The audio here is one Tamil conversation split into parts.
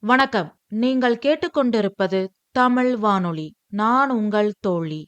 வணக்கம். நீங்கள் கேட்டுக்கொண்டிருப்பது தமிழ் வானொலி. நான் உங்கள் தோழி.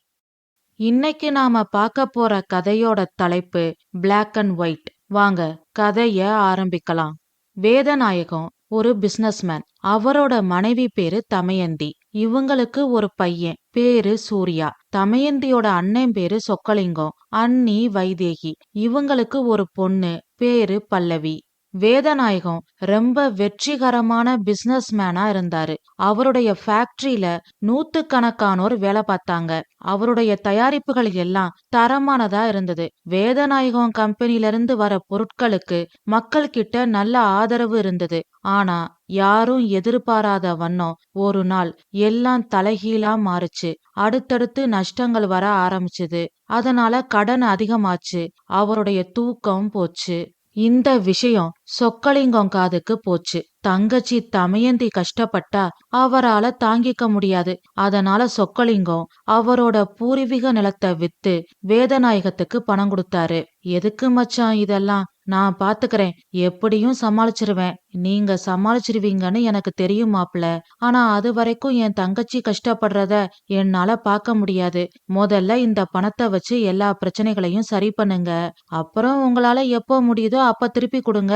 இன்னைக்கு நாம பார்க்க போற கதையோட தலைப்பு பிளாக் அண்ட் ஒயிட். வாங்க கதைய ஆரம்பிக்கலாம். வேதநாயகம் ஒரு பிசினஸ்மேன். அவரோட மனைவி பேரு தமயந்தி. இவங்களுக்கு ஒரு பையன் பேரு சூர்யா. தமயந்தியோட அண்ணன் பேரு சொக்கலிங்கம், அண்ணி வைதேகி. இவங்களுக்கு ஒரு பொண்ணு பேரு பல்லவி. வேதநாயகம் ரொம்ப வெற்றிகரமான பிசினஸ் மேனா இருந்தாரு. அவருடைய ஃபேக்டரியில நூத்துக்கணக்கானோர் வேலை பார்த்தாங்க. அவருடைய தயாரிப்புகள் எல்லாம் தரமானதா இருந்தது. வேதநாயகம் கம்பெனில இருந்து வர பொருட்களுக்கு மக்கள் கிட்ட நல்ல ஆதரவு இருந்தது. ஆனா யாரும் எதிர்பாராத வண்ணம் ஒரு நாள் எல்லாம் தலைகீழா மாறுச்சு. அடுத்தடுத்து நஷ்டங்கள் வர ஆரம்பிச்சுது. அதனால கடன் அதிகமாச்சு. அவருடைய தூக்கம் போச்சு. இந்த விஷயம் சொக்கலிங்கம் காதுக்கு போச்சு. தங்கச்சி தமயந்தி கஷ்டப்பட்டா அவரால தாங்கிக்க முடியாது. அதனால சொக்கலிங்கம் அவரோட பூர்வீக நிலத்தை வித்து வேதநாயகத்துக்கு பணம் கொடுத்தாரு. எதுக்கு மச்சான் இதெல்லாம்? நான் பாத்துக்கிறேன், எப்படியும் சமாளிச்சிருவேன். நீங்க சமாளிச்சிருவீங்கன்னு எனக்கு தெரியும் மாப்ள. ஆனா அது வரைக்கும் என் தங்கச்சி கஷ்டப்படுறத என்னால பார்க்க முடியாது. முதல்ல இந்த பணத்தை வச்சு எல்லா பிரச்சனைகளையும் சரி பண்ணுங்க. அப்புறம் உங்களால எப்போ முடியுதோ அப்ப திருப்பி கொடுங்க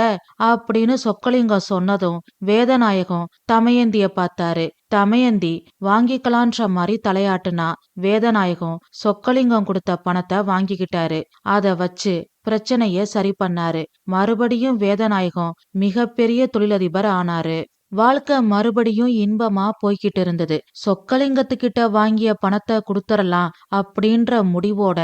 அப்படின்னு சொக்கலிங்கம் சொன்னதும் வேதநாயகம் தமயந்திய பார்த்தாரு. தமயந்தி வாங்கிக்கலான்ற மாதிரி தலையாட்டுனா. வேதநாயகம் சொக்கலிங்கம் கொடுத்த பணத்தை வாங்கிக்கிட்டாரு. அத வச்சு பிரச்சனைய சரி பண்ணாரு. மறுபடியும் வேதநாயகம் மிகப்பெரிய தொழிலதிபர் ஆனாரு. வாழ்க்கை மறுபடியும் இன்பமா போய்கிட்டு இருந்தது. சொக்கலிங்கத்துக்கிட்ட வாங்கிய பணத்தை கொடுத்துடலாம் அப்படின்ற முடிவோட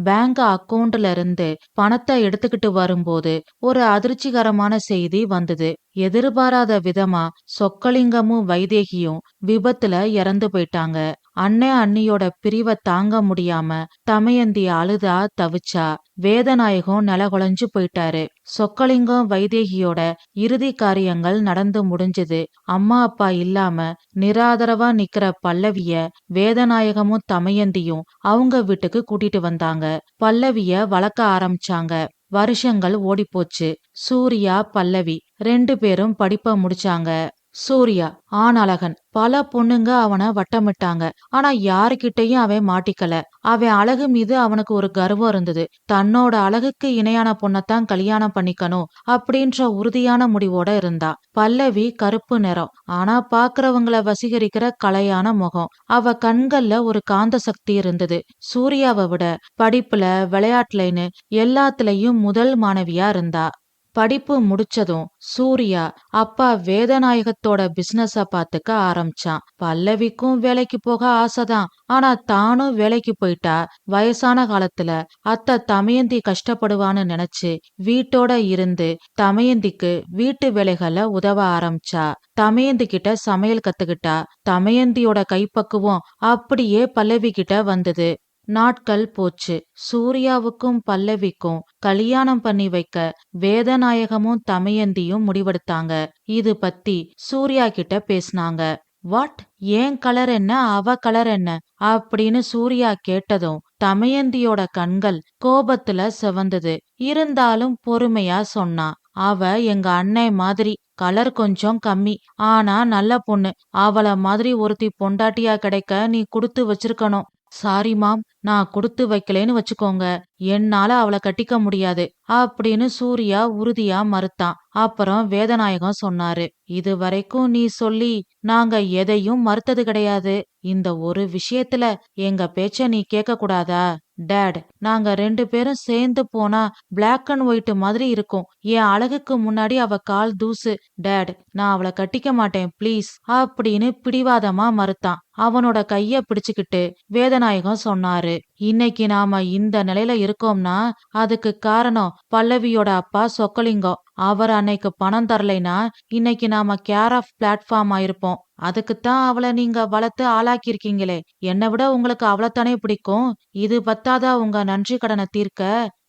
பேங்க் அக்கவுண்ட்ல இருந்து பணத்தை எடுத்துக்கிட்டு வரும்போது ஒரு அதிர்ச்சிகரமான செய்தி வந்தது. எதிர்பாராத விதமா சொக்கலிங்கமும் வைதேகியும் விபத்துல இறந்து போயிட்டாங்க. அண்ணன் அண்ணியோட பிரிவை தாங்க முடியாம தமயந்தி அழுதா தவிச்சா. வேதநாயகம் நிலகுலைஞ்சு போயிட்டாரு. சொக்கலிங்கம் வைதேகியோட இறுதி காரியங்கள் நடந்து முடிஞ்சது. அம்மா அப்பா இல்லாம நிராதரவா நிக்கிற பல்லவிய வேதநாயகமும் தமயந்தியும் அவங்க வீட்டுக்கு கூட்டிட்டு வந்தாங்க. பல்லவிய வளர்க்க ஆரம்பிச்சாங்க. வருஷங்கள் ஓடிப்போச்சு. சூர்யா பல்லவி 2 பேரும் படிப்ப முடிச்சாங்க. சூர்யா ஆணழகன். பல பொண்ணுங்க அவனை வட்டமிட்டாங்க. ஆனா யாருகிட்டயும் அவன் மாட்டிக்கல. அவன் அழகு மீது அவனுக்கு ஒரு கர்வம் இருந்தது. தன்னோட அழகுக்கு இணையான பொண்ணத்தான் கல்யாணம் பண்ணிக்கணும் அப்படின்ற உறுதியான முடிவோட இருந்தா. பல்லவி கருப்பு நிறம். ஆனா பாக்குறவங்கள வசீகரிக்கிற கலையான முகம். அவ கண்கள்ல ஒரு காந்த சக்தி இருந்தது. சூர்யாவை விட படிப்புல விளையாட்டுலன்னு எல்லாத்துலயும் முதல் மாணவியா இருந்தா. படிப்பு முடிச்சதும் சூர்யா அப்பா வேதநாயகத்தோட பிசினஸ பாத்துக்க ஆரம்பிச்சான். பல்லவிக்கும் வேலைக்கு போக ஆசைதான். ஆனா தானும் வேலைக்கு போயிட்டா வயசான காலத்துல அத்தை தமயந்தி கஷ்டப்படுவான்னு நினைச்சு வீட்டோட இருந்து தமயந்திக்கு வீட்டு வேலைகளை உதவ ஆரம்பிச்சா. தமயந்தி கிட்ட சமையல் கத்துக்கிட்டா. தமயந்தியோட கைப்பக்குவம் அப்படியே பல்லவி கிட்ட வந்தது. நாட்கள் போச்சு. சூர்யாவுக்கும் பல்லவிக்கும் கல்யாணம் பண்ணி வைக்க வேதநாயகமும் தமயந்தியும் முடிவெடுத்தாங்க. இது பத்தி சூர்யா கிட்ட பேசினாங்க. வாட்? ஏன் கலர் என்ன, அவ கலர் என்ன அப்படின்னு சூர்யா கேட்டதும் தமயந்தியோட கண்கள் கோபத்துல செவந்தது. இருந்தாலும் பொறுமையா சொன்னா. அவ எங்க அண்ணன் மாதிரி. கலர் கொஞ்சம் கம்மி. ஆனா நல்ல பொண்ணு. அவள மாதிரி ஒருத்தி பொண்டாட்டியா கிடைக்க நீ கொடுத்து வச்சிருக்கணும். சாரி மாம், நான் கொடுத்து வைக்கலேன்னு வச்சுக்கோங்க. என்னால அவளை கட்டிக்க முடியாது அப்படின்னு சூர்யா உறுதியா மறுத்தான். அப்புறம் வேதநாயகம் சொன்னாரு. இது வரைக்கும் நீ சொல்லி நாங்க எதையும் மறுத்தது கிடையாது. இந்த ஒரு விஷயத்துல எங்க பேச்ச நீ கேட்க கூடாதா? டேட், நாங்க 2 பேரும் சேர்ந்து போனா பிளாக் அண்ட் ஒயிட் மாதிரி இருக்கும். என் அழகுக்கு முன்னாடி அவ கால் தூசு. டேட், நான் அவளை கட்டிக்க மாட்டேன் ப்ளீஸ் அப்படின்னு பிடிவாதமா மறுத்தான். அவனோட கைய பிடிச்சுக்கிட்டு வேதநாயகம் சொன்னாரு. இன்னைக்கு நாம இந்த நிலையில இருக்கோம்னா அதுக்கு காரணம் பல்லவியோட அப்பா சொக்கலிங்கம். அவர் அன்னைக்கு பணம் தரலைனா இன்னைக்கு நாம கேர் ஆஃப் பிளாட்ஃபார்ம் ஆயிருப்போம். அதுக்குத்தான் அவளை நீங்க வளர்த்து ஆளாக்கியிருக்கீங்களே. என்னை விட உங்களுக்கு அவளைத்தானே பிடிக்கும். இது பத்தாதா உங்க நன்றி கடனை தீர்க்க?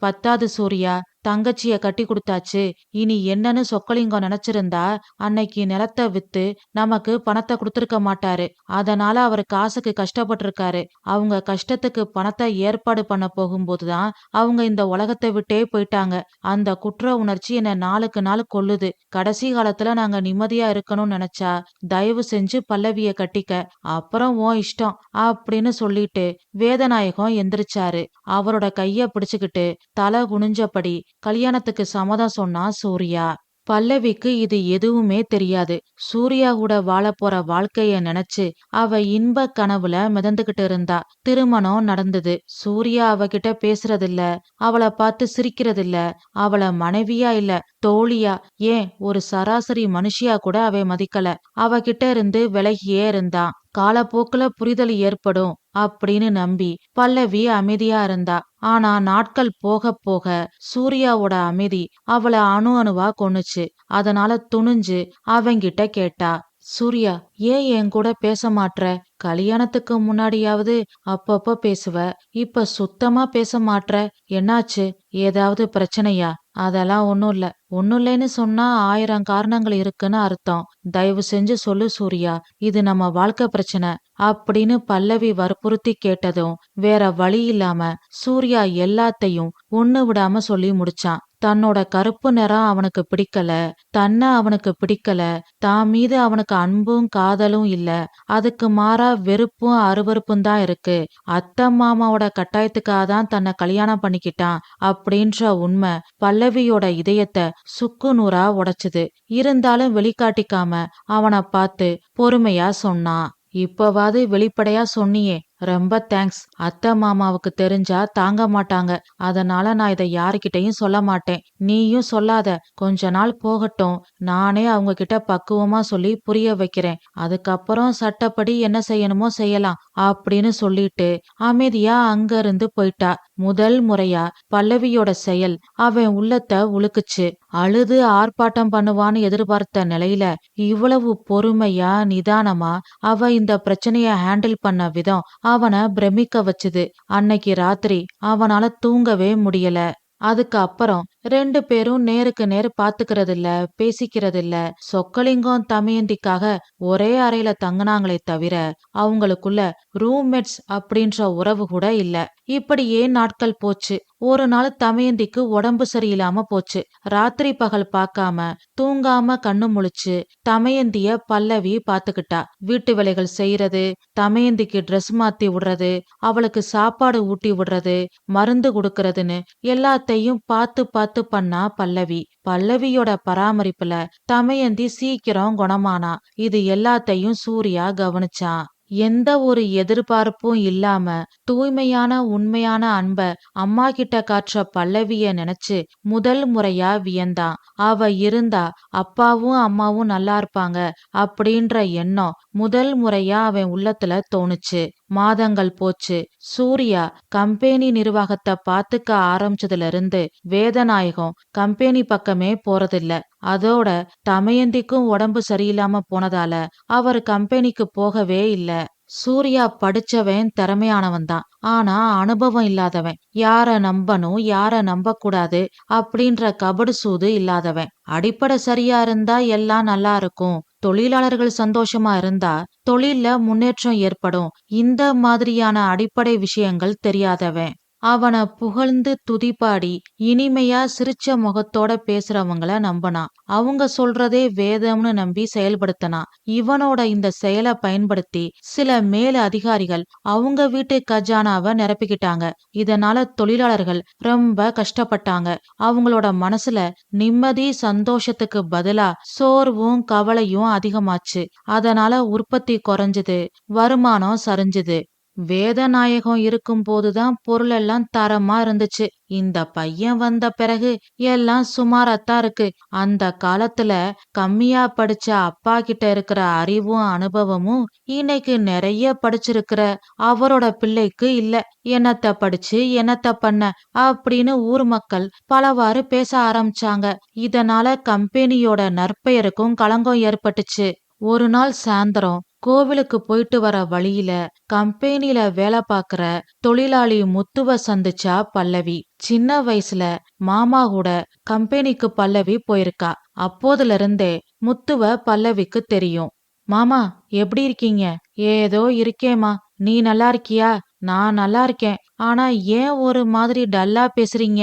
பத்தாது சூர்யா. தங்கச்சிய கட்டி கொடுத்தாச்சு. இனி என்னன்னு சொக்கலிங்கம் நினைச்சிருந்தா அன்னைக்கு நிலத்தை வித்து நமக்கு பணத்தை கொடுத்திருக்க மாட்டாரு. அதனால அவரு காசுக்கு கஷ்டப்பட்டிருக்காரு. அவங்க கஷ்டத்துக்கு பணத்தை ஏற்பாடு பண்ண போகும்போதுதான் அவங்க இந்த உலகத்தை விட்டே போயிட்டாங்க. அந்த குற்ற உணர்ச்சி என்ன நாளுக்கு நாள் கொல்லுது. கடைசி காலத்துல நாங்க நிம்மதியா இருக்கணும்னு நினைச்சா தயவு செஞ்சு பல்லவிய கட்டிக்க, அப்புறம் உன் இஷ்டம் அப்படின்னு சொல்லிட்டு வேதநாயகம் எந்திரிச்சாரு. அவரோட கைய பிடிச்சுக்கிட்டு தலை குனிஞ்சபடி கல்யாணத்துக்கு சம்மதம் சொன்னா சூர்யா. பல்லவிக்கு இது எதுவுமே தெரியாது. சூர்யா கூட வாழப்போற வாழ்க்கைய நினைச்சு அவ இன்ப கனவுல மிதந்துகிட்டு இருந்தா. திருமணம் நடந்தது. சூர்யா அவகிட்ட பேசுறதில்ல, அவளை பார்த்து சிரிக்கிறதில்ல, அவளை மனைவியா இல்ல தோழியா, ஏன் ஒரு சராசரி மனுஷியா கூட அவ மதிக்கல. அவகிட்ட இருந்து விலகியே இருந்தான். காலப்போக்குல புரிதல் ஏற்படும் அப்படின்னு நம்பி பல்லவி அமைதியா இருந்தா. ஆனா நாட்கள் போக போக சூர்யாவோட அமைதி அவளை அணு அணுவா கொன்னுச்சு. அதனால துணிஞ்சு அவங்கிட்ட கேட்டா, சூர்யா, ஏன் என் கூட பேச மாட்ற? கல்யாணத்துக்கு முன்னாடியாவது அப்பப்ப பேசுவ, இப்ப சுத்தமா பேச மாட்ற, என்னாச்சு? ஏதாவது பிரச்சனையா? அதெல்லாம் ஒண்ணும் இல்ல. ஒண்ணும் இல்லைன்னு சொன்னா 1000 காரணங்கள் இருக்குன்னு அர்த்தம். தயவு செஞ்சு சொல்லு சூர்யா, இது நம்ம வாழ்க்கை பிரச்சனை அப்படின்னு பல்லவி வற்புறுத்தி கேட்டதும் வேற வழி இல்லாம சூர்யா எல்லாத்தையும் ஒண்ணு விடாம சொல்லி முடிச்சான். தன்னோட கருப்பு நிறம் அவனுக்கு பிடிக்கல, தன்னை அவனுக்கு பிடிக்கல, தான் மீது அவனுக்கு அன்பும் காதலும் இல்ல, அதுக்கு மாறா வெறுப்பும் அருவருப்பும் தான் இருக்கு. அத்தை மாமாவோட கட்டாயத்துக்காக தான் தன்னை கல்யாணம் பண்ணிக்கிட்டான் அப்படின்ற உண்மை பல்லவியோட இதயத்தை சுக்கு நூறா உடைச்சுது. இருந்தாலும் வெளிக்காட்டிக்காம அவனை பார்த்து பொறுமையா சொன்னான். இப்பவாது வெளிப்படையா சொன்னியே, ரொம்ப தேங்க்ஸ். அத்தை மாமாவுக்கு தெரிஞ்சா தாங்க மாட்டாங்க. அதனால நான் இதை யாருக்கிட்டையும் சொல்ல மாட்டேன். நீயும் சொல்லாத. கொஞ்ச நாள் போகட்டும். நானே அவங்க கிட்ட பக்குவமா சொல்லி புரிய வைக்கிறேன். அதுக்கப்புறம் சட்டப்படி என்ன செய்யணுமோ செய்யலாம் அப்படின்னு சொல்லிட்டு அமைதியா அங்க இருந்து போயிட்டா. முதல் முறையா பல்லவியோட செயல் அவன் உள்ளத்தை உலுக்குச்சு. அழுது ஆர்ப்பாட்டம் பண்ணுவான்னு எதிர்பார்த்த நிலையில இவ்வளவு பொறுமையா நிதானமா அவ இந்த பிரச்சனைய ஹேண்டில் பண்ண விதம் அவனை பிரமிக்க வச்சுது. அன்னைக்கு ராத்திரி அவனால தூங்கவே முடியல. அதுக்கு அப்புறம் 2 பேரும் நேருக்கு நேர் பாத்துக்கிறதில்ல, பேசிக்கிறதில்ல. சொக்கலிங்கம் தமயந்திக்காக ஒரே அறையில தங்குனாங்களே தவிர அவங்களுக்குள்ள ரூம்மேட்ஸ் அப்படின்ற உறவு கூட இல்ல. இப்படியே நாட்கள் போச்சு. ஒரு நாள் தமயந்திக்கு உடம்பு சரியில்லாம போச்சு. ராத்திரி பகல் பார்க்காம தூங்காம கண்ணு முழிச்சு தமயந்திய பல்லவி பாத்துக்கிட்டா. வீட்டு வேலைகள் செய்யறது, தமயந்திக்கு ட்ரெஸ் மாத்தி விடுறது, அவளுக்கு சாப்பாடு ஊட்டி விடுறது, மருந்து கொடுக்கறதுன்னு எல்லாத்தையும் பார்த்து பார்த்து பண்ணா பல்லவி. பல்லவியோட பராமரிப்புல தமயந்தி சீக்கிரம் குணமானா. இது எல்லாத்தையும் சூர்யா கவனிச்சான். எந்த ஒரு எதிர்பார்ப்பும் இல்லாம தூய்மையான உண்மையான அன்ப அம்மா கிட்ட காற்ற பல்லவிய நினைச்சு முதல் முறையா வியந்தான். அவ இருந்தா அப்பாவும் அம்மாவும் நல்லா இருப்பாங்க அப்படின்ற எண்ணம் முதல் முறையா அவன் உள்ளத்துல தோணுச்சு. மாதங்கள் போச்சு. சூர்யா கம்பெனி நிர்வாகத்தை பாத்துக்க ஆரம்பிச்சதுல இருந்து வேதநாயகம் கம்பெனி பக்கமே போறதில்ல. அதோட தமயந்திக்கும் உடம்பு சரியில்லாம போனதால அவர் கம்பெனிக்கு போகவே இல்ல. சூர்யா படிச்சவன் திறமையானவன் தான். ஆனா அனுபவம் இல்லாதவன். யார நம்பணும் யார நம்ப கூடாது அப்படின்ற கபடு சூது இல்லாதவன். அடிப்படை சரியா இருந்தா எல்லாம் நல்லா இருக்கும். தொழிலாளர்கள் சந்தோஷமா இருந்தா தொழில்ல முன்னேற்றம் ஏற்படும். இந்த மாதிரியான அடிப்படை விஷயங்கள் தெரியாதவன். அவனை புகழ்ந்து துதிப்பாடி இனிமையா சிரிச்ச முகத்தோட பேசுறவங்கள நம்பினான். அவங்க சொல்றதே வேதம்னு நம்பி செயல்படுத்தினான். இவனோட இந்த செயலை பயன்படுத்தி சில மேல அதிகாரிகள் அவங்க வீட்டு கஜானாவை நிரப்பிக்கிட்டாங்க. இதனால தொழிலாளர்கள் ரொம்ப கஷ்டப்பட்டாங்க. அவங்களோட மனசுல நிம்மதி சந்தோஷத்துக்கு பதிலா சோர்வும் கவலையும் அதிகமாச்சு. அதனால உற்பத்தி குறைஞ்சது, வருமானம் சரிஞ்சுது. வேதநாயகம் இருக்கும் போதுதான் பொருள் எல்லாம் தரமா இருந்துச்சு. இந்த பையன் வந்த பிறகு எல்லாம் சுமாராத்தான் இருக்கு. அந்த காலத்துல கம்மியா படிச்ச அப்பா கிட்ட இருக்கிற அறிவும் அனுபவமும் இன்னைக்கு நிறைய படிச்சிருக்கிற அவரோட பிள்ளைக்கு இல்ல. என்னத்த படிச்சு என்னத்த பண்ண அப்படின்னு ஊர் மக்கள் பலவாறு பேச ஆரம்பிச்சாங்க. இதனால கம்பெனியோட நற்பெயருக்கும் களங்கம் ஏற்பட்டுச்சு. ஒரு நாள் சாயந்தரம் கோவிலுக்கு போயிட்டு வர வழியில கம்பெனில வேலை பார்க்கற தொழிலாளி முத்துவ சந்திச்சா பல்லவி. சின்ன வயசுல மாமா கூட கம்பெனிக்கு பல்லவி போயிருக்கா. அப்போதுல இருந்தே முத்துவ பல்லவிக்கு தெரியும். மாமா, எப்படி இருக்கீங்க? ஏதோ இருக்கேம்மா. நீ நல்லா இருக்கியா? நான் நல்லா இருக்கேன். ஆனா ஏன் ஒரு மாதிரி டல்லா பேசுறீங்க?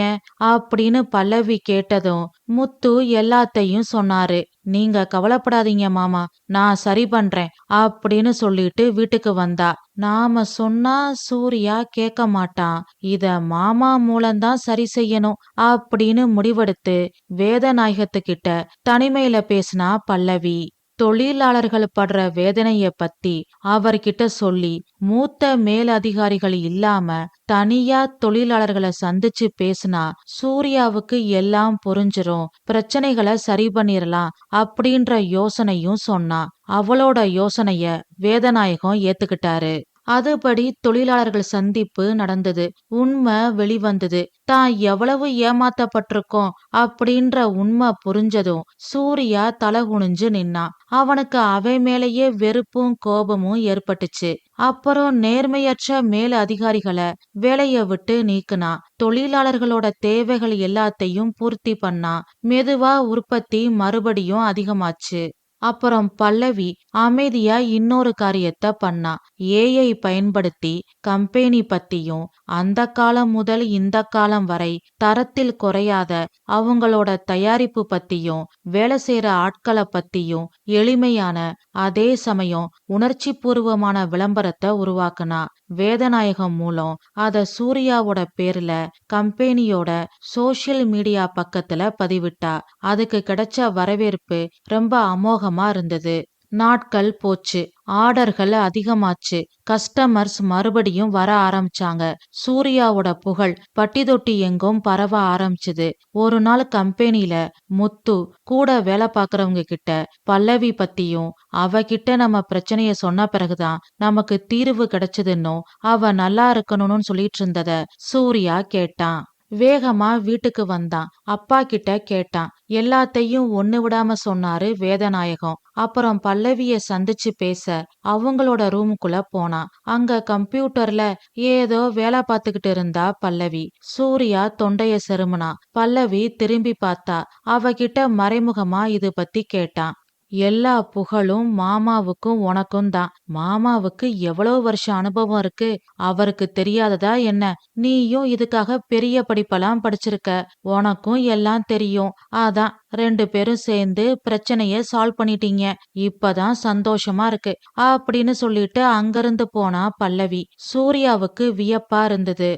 அப்படின்னு பல்லவி கேட்டதும் முத்து எல்லாத்தையும் சொன்னாரு. நீங்க கவலைப்படாதீங்க மாமா, நான் சரி பண்றேன் அப்படின்னு சொல்லிட்டு வீட்டுக்கு வந்தா. நாம சொன்னா சூர்யா கேட்க மாட்டான், இத மாமா மூலம்தான் சரி செய்யணும் அப்படின்னு முடிவெடுத்து வேதநாயகத்துக்கிட்ட தனிமையில பேசினா பல்லவி. தொழிலாளர்கள் படுற வேதனைய பத்தி அவர்கிட்ட சொல்லி மூத்த மேலதிகாரிகள் இல்லாம தனியா தொழிலாளர்களை சந்திச்சு பேசினா சூர்யாவுக்கு எல்லாம் புரிஞ்சிரும், பிரச்சனைகளை சரி பண்ணிரலாம் அப்படின்ற யோசனையும் சொன்னா. அவளோட யோசனைய வேதநாயகம் ஏத்துக்கிட்டாரு. அதுபடி தொழிலாளர்கள் சந்திப்பு நடந்தது. உண்மை வெளிவந்தது. தான் எவ்வளவு ஏமாத்தப்பட்டிருக்கோம் அப்படின்ற உண்மை புரிஞ்சதும் சூர்யா தலை குனிஞ்சு நின்னான். அவனுக்கு அவன் மேலேயே வெறுப்பும் கோபமும் ஏற்பட்டுச்சு. அப்புறம் நேர்மையற்ற மேல் அதிகாரிகளை வேலைய விட்டு நீக்குனான். தொழிலாளர்களோட தேவைகள் எல்லாத்தையும் பூர்த்தி பண்ணான். மெதுவா உற்பத்தி மறுபடியும் அதிகமாச்சு. அப்புறம் பல்லவி அமைதியா இன்னொரு காரியத்தை பண்ணா. ஏஐ பயன்படுத்தி கம்பெனி பத்தியும் அந்த காலம் முதல் இந்த காலம் வரை தரத்தில் குறையாத அவங்களோட தயாரிப்பு பத்தியும் வேலை செய்யற ஆட்களை பத்தியும் எளிமையான அதே சமயம் உணர்ச்சி பூர்வமான விளம்பரத்தை உருவாக்குனா. வேதநாயகம் மூலம் அத சூர்யாவோட பேர்ல கம்பெனியோட சோசியல் மீடியா பக்கத்துல பதிவிட்டா. அதுக்கு கிடைச்ச வரவேற்பு ரொம்ப அமோகமா இருந்தது. நாட்கள் போச்சு. ஆர்டர்கள் அதிகமாச்சு. கஸ்டமர்ஸ் மறுபடியும் வர ஆரம்பிச்சாங்க. சூர்யாவோட புகழ் பட்டி தொட்டி எங்கும் பரவ ஆரம்பிச்சுது. ஒரு நாள் கம்பெனில முத்து கூட வேலை பார்க்கறவங்க கிட்ட பல்லவி பத்தியும் அவகிட்ட நம்ம பிரச்சனைய சொன்ன பிறகுதான் நமக்கு தீர்வு கிடைச்சதுன்னும் அவ நல்லா இருக்கணும்னு சொல்லிட்டு இருந்தத சூர்யா கேட்டான். வேகமா வீட்டுக்கு வந்தான். அப்பா கிட்ட கேட்டான். எல்லாத்தையும் ஒண்ணு விடாம சொன்னாரு வேதநாயகம். அப்புறம் பல்லவிய சந்திச்சு பேச அவங்களோட ரூமுக்குள்ள போனான். அங்க கம்ப்யூட்டர்ல ஏதோ வேலை பார்த்துக்கிட்டு இருந்தா பல்லவி. சூர்யா தொண்டைய செருமுனா. பல்லவி திரும்பி பார்த்தா. அவகிட்ட மறைமுகமா இது பத்தி கேட்டான். எல்லா புகழும் மாமாவுக்கும் உனக்கும் தான். மாமாவுக்கு எவ்வளவு வருஷம் அனுபவம் இருக்கு, அவருக்கு தெரியாததா என்ன? நீயும் இதுக்காக பெரிய படிப்பெல்லாம் படிச்சிருக்க, உனக்கும் எல்லாம் தெரியும். அதான் 2 பேரும் சேர்ந்து பிரச்சனைய சால்வ் பண்ணிட்டீங்க, இப்பதான் சந்தோஷமா இருக்கு அப்படின்னு சொல்லிட்டு அங்கிருந்து போனா பல்லவி. சூர்யாவுக்கு வியப்பா இருந்தது.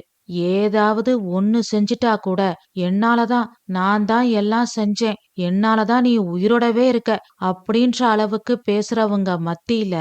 ஏதாவது ஒண்ணு செஞ்சிட்டா கூட என்னாலதான், நான் தான் எல்லாம் செஞ்சேன், என்னாலதான் நீ உயிரோடவே இருக்க அப்படின்ற அளவுக்கு பேசுறவங்க மத்தியில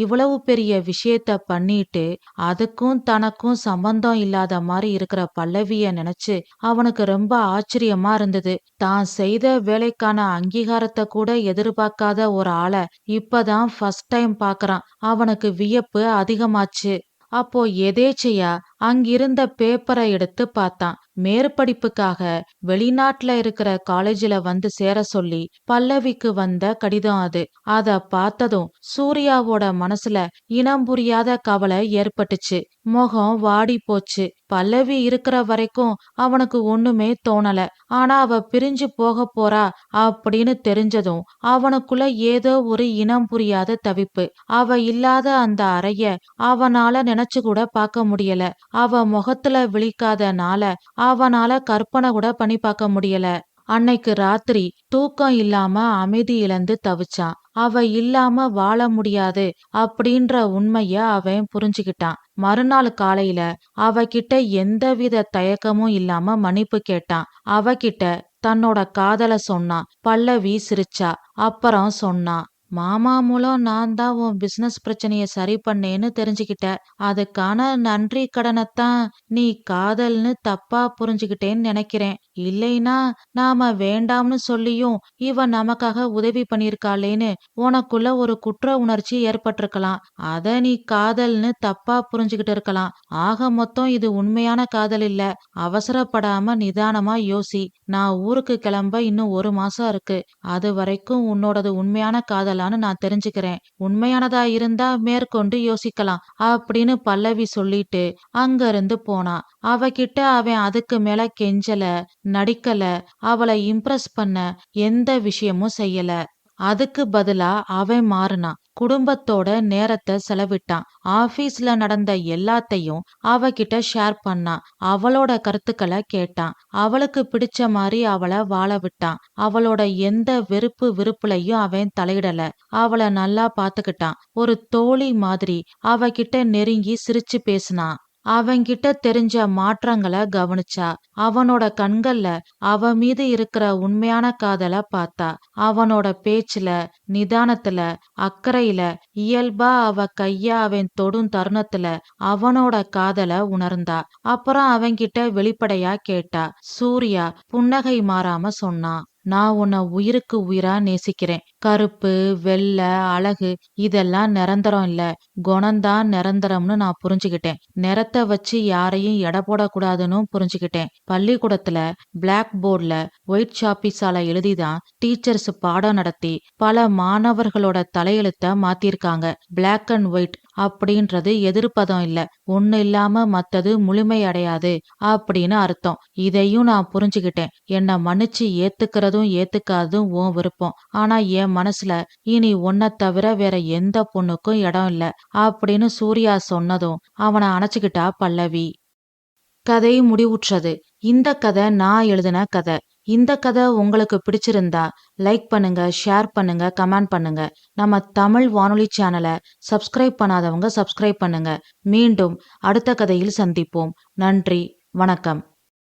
இவ்வளவு பெரிய விஷயத்த பண்ணிட்டு அதுக்கும் தனக்கும் சம்பந்தம் இல்லாத மாதிரி இருக்கிற பல்லவிய நினைச்சு அவனுக்கு ரொம்ப ஆச்சரியமா இருந்தது. தான் செய்த வேலைக்கான அங்கீகாரத்தை கூட எதிர்பார்க்காத ஒரு ஆளை இப்பதான் ஃபர்ஸ்ட் டைம் பாக்குறான். அவனுக்கு வியப்பு அதிகமாச்சு. அப்போ எதேச்சையா அங்கிருந்த பேப்பரை எடுத்து பார்த்தான். மேற்படிப்புக்காக வெளிநாட்டுல இருக்கிற காலேஜில வந்து சேர சொல்லி பல்லவிக்கு வந்த கடிதம் அது. அத பார்த்ததும் சூர்யாவோட மனசுல இனம் புரியாத கவலை ஏற்பட்டுச்சு. முகம் வாடி போச்சு. பல்லவி இருக்கிற வரைக்கும் அவனுக்கு ஒண்ணுமே தோணல. ஆனா அவ பிரிஞ்சு போக போறா அப்படின்னு தெரிஞ்சதும் அவனுக்குள்ள ஏதோ ஒரு இனம் புரியாத தவிப்பு. அவ இல்லாத அந்த அறைய அவனால நினைச்சு கூட பார்க்க முடியல. அவ முகத்துல விழிக்காத நாள அவனால கற்பனை கூட பண்ணி பார்க்க முடியல. அன்னைக்கு ராத்திரி தூக்கம் இல்லாம அமைதி இழந்து தவிச்சான். அவ இல்லாம வாழ முடியாது அப்படின்ற உண்மைய அவன் புரிஞ்சுகிட்டான். மறுநாள் காலையில அவகிட்ட எந்தவித தயக்கமும் இல்லாம மன்னிப்பு கேட்டான். அவகிட்ட தன்னோட காதல சொன்னான். பல்லவி சிரிச்சா. அப்புறம் சொன்னா, மாமா மூலம் நான் தான் உன் பிசினஸ் பிரச்சனைய சரி பண்ணேன்னு தெரிஞ்சுக்கிட்ட. அதுக்கான நன்றி கடனைத்தான் நீ காதல்னு தப்பா புரிஞ்சுக்கிட்டேன்னு நினைக்கிறேன். இல்லைனா நாம வேண்டாம்னு சொல்லியும் இவ நமக்காக உதவி பண்ணிருக்காளேன்னு உனக்குள்ள ஒரு குற்ற உணர்ச்சி ஏற்பட்டிருக்கலாம். அத நீ காதல்னு தப்பா புரிஞ்சுக்கிட்டு இருக்கலாம். ஆக மொத்தம் இது உண்மையான காதல் இல்ல. அவசரப்படாம நிதானமா யோசி. நான் ஊருக்கு கிளம்ப இன்னும் 1 மாசம் இருக்கு. அது வரைக்கும் உன்னோடது உண்மையான காதலா செய்யலான்னு நான் தெரிஞ்சுக்கிறேன். உண்மையானதா இருந்தா மேற்கொண்டு யோசிக்கலாம் அப்படின்னு பல்லவி சொல்லிட்டு அங்க இருந்து போனா. அவகிட்ட அவன் அதுக்கு மேல கெஞ்சல, நடிக்கல, அவளை இம்ப்ரெஸ் பண்ண எந்த விஷயமும் செய்யல. அதுக்கு பதிலா அவன் மாறுனான். குடும்பத்தோட நேரத்தை செலவிட்டான். ஆபீஸ்ல நடந்த எல்லாத்தையும் அவகிட்ட ஷேர் பண்ணான். அவளோட கருத்துக்களை கேட்டான். அவளுக்கு பிடிச்ச மாதிரி அவளை வாழ விட்டான். அவளோட எந்த வெறுப்பு விருப்புலையும் அவன் தலையிடல. அவளை நல்லா பாத்துக்கிட்டான். ஒரு தோழி மாதிரி அவகிட்ட நெருங்கி சிரிச்சு பேசினான். அவன்கிட்ட தெரிஞ்ச மாற்றங்களை கவனிச்சா. அவனோட கண்கள்ல அவ மீது இருக்கிற உண்மையான காதலை பார்த்தா. அவனோட பேச்சுல, நிதானத்துல, அக்கறையில, இயல்பா அவ கைய அவன் தொடும் தருணத்துல அவனோட காதலை உணர்ந்தா. அப்புறம் அவன்கிட்ட வெளிப்படையா கேட்டா. சூர்யா புன்னகை மாறாம சொன்னான். நான் உன்னை உயிருக்கு உயிரா நேசிக்கிறேன். கருப்பு, வெள்ளை, அழகு இதெல்லாம் நிரந்தரம் இல்ல, குணம்தான் நிரந்தரம்னு நான் புரிஞ்சுக்கிட்டேன். நிறத்தை வச்சு யாரையும் எடை போடக்கூடாதுன்னு புரிஞ்சுக்கிட்டேன். பள்ளிக்கூடத்துல பிளாக் போர்ட்ல ஒயிட் சாப்பீஸால எழுதிதான் டீச்சர்ஸ் பாடம் நடத்தி பல மாணவர்களோட தலையெழுத்த மாத்திருக்காங்க. பிளாக் அண்ட் ஒயிட் அப்படின்றது எதிர்ப்பதம் இல்ல, ஒண்ணு இல்லாம மத்தது முழுமை அடையாது அப்படின்னு அர்த்தம். இதையும் நான் புரிஞ்சுக்கிட்டேன். என்னை மன்னிச்சு ஏத்துக்கிறதும் ஏத்துக்காததும் உன் விருப்பம். ஆனா என் மனசுல இனி உன்னை தவிர வேற எந்த பொண்ணுக்கும் இடம் இல்ல அப்படின்னு சூர்யா சொன்னதும் அவனை அணைச்சுக்கிட்டா பல்லவி. கதை முடிவுற்றது. இந்த கதை நான் எழுதின கதை. இந்த கதை உங்களுக்கு பிடிச்சிருந்தா லைக் பண்ணுங்க, ஷேர் பண்ணுங்க, கமெண்ட் பண்ணுங்க. நம்ம தமிழ் வானொலி சேனலை சப்ஸ்கிரைப் பண்ணாதவங்க சப்ஸ்கிரைப் பண்ணுங்க. மீண்டும் அடுத்த கதையில் சந்திப்போம். நன்றி, வணக்கம்.